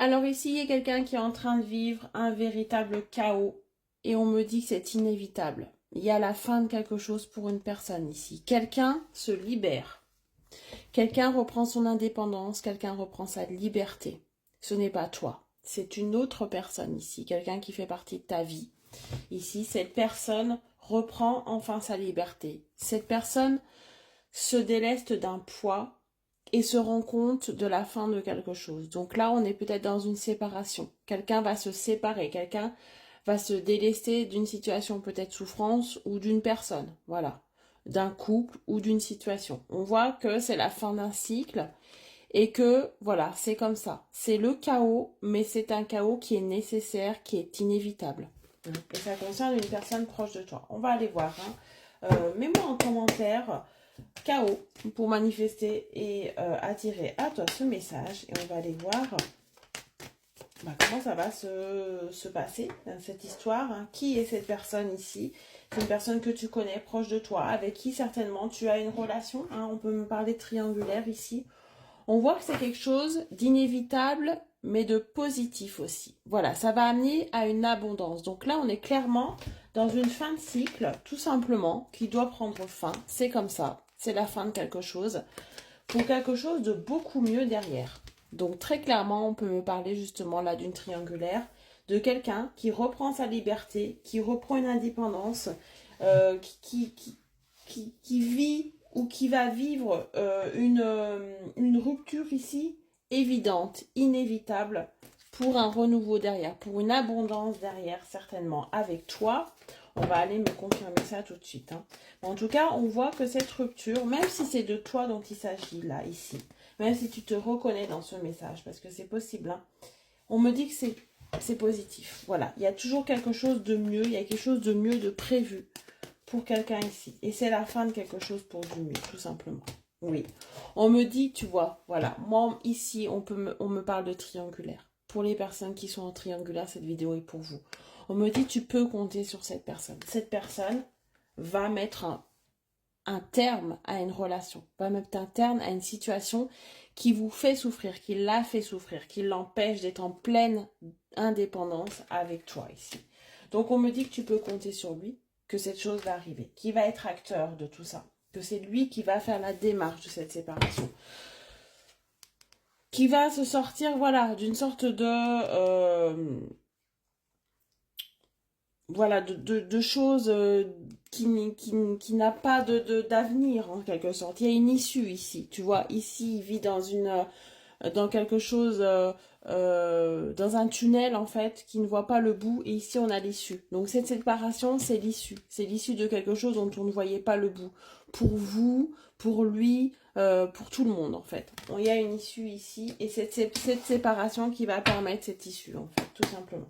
Alors ici, il y a quelqu'un qui est en train de vivre un véritable chaos et on me dit que c'est inévitable. Il y a la fin de quelque chose pour une personne ici. Quelqu'un se libère. Quelqu'un reprend son indépendance, quelqu'un reprend sa liberté. Ce n'est pas toi, c'est une autre personne ici, quelqu'un qui fait partie de ta vie. Ici, cette personne reprend enfin sa liberté. Cette personne se déleste d'un poids et se rend compte de la fin de quelque chose. Donc là, on est peut-être dans une séparation. Quelqu'un va se séparer, quelqu'un va se délester d'une situation peut-être souffrance ou d'une personne, voilà, d'un couple ou d'une situation. On voit que c'est la fin d'un cycle et que, voilà, c'est comme ça. C'est le chaos, mais c'est un chaos qui est nécessaire, qui est inévitable. Et ça concerne une personne proche de toi. On va aller voir. Mets-moi en commentaire chaos pour manifester et attirer à toi ce message. Et on va aller voir comment ça va se passer dans cette histoire. Qui est cette personne ici? C'est une personne que tu connais, proche de toi, avec qui certainement tu as une relation. On peut me parler de triangulaire ici. On voit que c'est quelque chose d'inévitable, mais de positif aussi. Voilà, ça va amener à une abondance. Donc là, on est clairement dans une fin de cycle, tout simplement, qui doit prendre fin. C'est comme ça, c'est la fin de quelque chose, pour quelque chose de beaucoup mieux derrière. Donc très clairement, on peut me parler justement là d'une triangulaire, de quelqu'un qui reprend sa liberté, qui reprend une indépendance, qui vit ou qui va vivre une rupture ici évidente, inévitable, pour un renouveau derrière, pour une abondance derrière, certainement, avec toi. On va aller me confirmer ça tout de suite. En tout cas, on voit que cette rupture, même si c'est de toi dont il s'agit là, ici, même si tu te reconnais dans ce message, parce que c'est possible, on me dit que c'est positif. Voilà, il y a toujours quelque chose de mieux, il y a quelque chose de mieux de prévu pour quelqu'un ici. Et c'est la fin de quelque chose pour du mieux, tout simplement. Oui. On me dit, tu vois, voilà. Moi, ici, on me parle de triangulaire. Pour les personnes qui sont en triangulaire, cette vidéo est pour vous. On me dit, tu peux compter sur cette personne. Cette personne va mettre un terme à une relation, va mettre un terme à une situation qui vous fait souffrir, qui l'a fait souffrir, qui l'empêche d'être en pleine indépendance avec toi ici. Donc, on me dit que tu peux compter sur lui, que cette chose va arriver, qui va être acteur de tout ça, que c'est lui qui va faire la démarche de cette séparation, qui va se sortir, voilà, d'une sorte de de choses qui n'a pas d'avenir en quelque sorte. Il y a une issue ici, tu vois. Ici, il vit dans quelque chose, dans un tunnel en fait, qui ne voit pas le bout. Et ici, on a l'issue. Donc cette séparation, c'est l'issue. C'est l'issue de quelque chose dont on ne voyait pas le bout. Pour vous, pour lui, pour tout le monde en fait. Il y a une issue ici. Et c'est cette séparation qui va permettre cette issue en fait, tout simplement.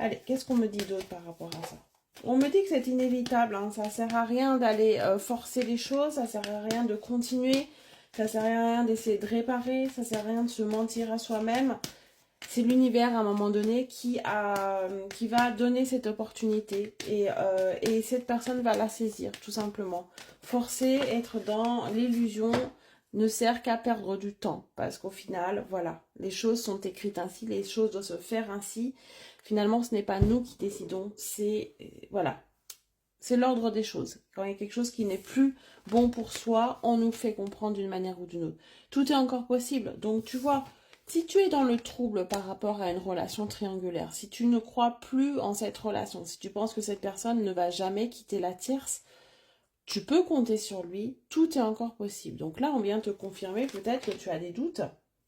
Allez, qu'est-ce qu'on me dit d'autre par rapport à ça? On me dit que c'est inévitable, ça sert à rien d'aller forcer les choses, ça sert à rien de continuer, ça sert à rien d'essayer de réparer, ça sert à rien de se mentir à soi-même. C'est l'univers à un moment donné qui va donner cette opportunité et cette personne va la saisir tout simplement. Forcer, être dans l'illusion ne sert qu'à perdre du temps parce qu'au final, voilà, les choses sont écrites ainsi, les choses doivent se faire ainsi. Finalement, ce n'est pas nous qui décidons, c'est voilà, c'est l'ordre des choses. Quand il y a quelque chose qui n'est plus bon pour soi, on nous fait comprendre d'une manière ou d'une autre. Tout est encore possible. Donc tu vois, si tu es dans le trouble par rapport à une relation triangulaire, si tu ne crois plus en cette relation, si tu penses que cette personne ne va jamais quitter la tierce, tu peux compter sur lui, tout est encore possible. Donc là, on vient te confirmer peut-être que tu as des doutes,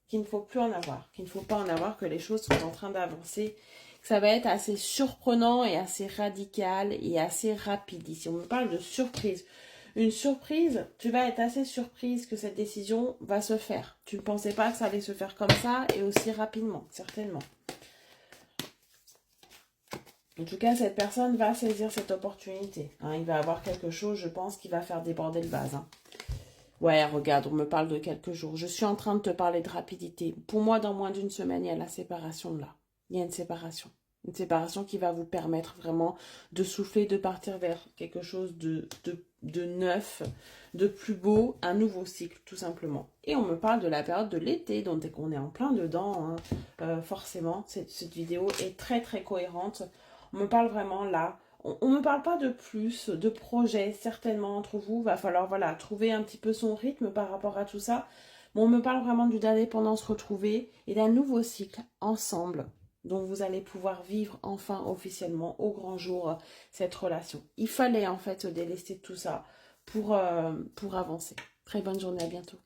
qu'il ne faut plus en avoir, qu'il ne faut pas en avoir, que les choses sont en train d'avancer, que ça va être assez surprenant et assez radical et assez rapide. Ici, on me parle de surprise. Une surprise, tu vas être assez surprise que cette décision va se faire. Tu ne pensais pas que ça allait se faire comme ça et aussi rapidement, certainement. En tout cas, cette personne va saisir cette opportunité. Il va avoir quelque chose, je pense, qui va faire déborder le vase. Ouais, regarde, on me parle de quelques jours. Je suis en train de te parler de rapidité. Pour moi, dans moins d'une semaine, il y a la séparation là. Il y a une séparation. Une séparation qui va vous permettre vraiment de souffler, de partir vers quelque chose de neuf, de plus beau, un nouveau cycle tout simplement. Et on me parle de la période de l'été, donc dès qu'on est en plein dedans, hein, forcément, cette vidéo est très très cohérente. On me parle vraiment là. On ne me parle pas de plus, de projets, certainement entre vous. Va falloir voilà, trouver un petit peu son rythme par rapport à tout ça. Mais on me parle vraiment d'une indépendance retrouvée et d'un nouveau cycle ensemble dont vous allez pouvoir vivre enfin officiellement au grand jour cette relation. Il fallait en fait se délester de tout ça pour avancer. Très bonne journée, à bientôt.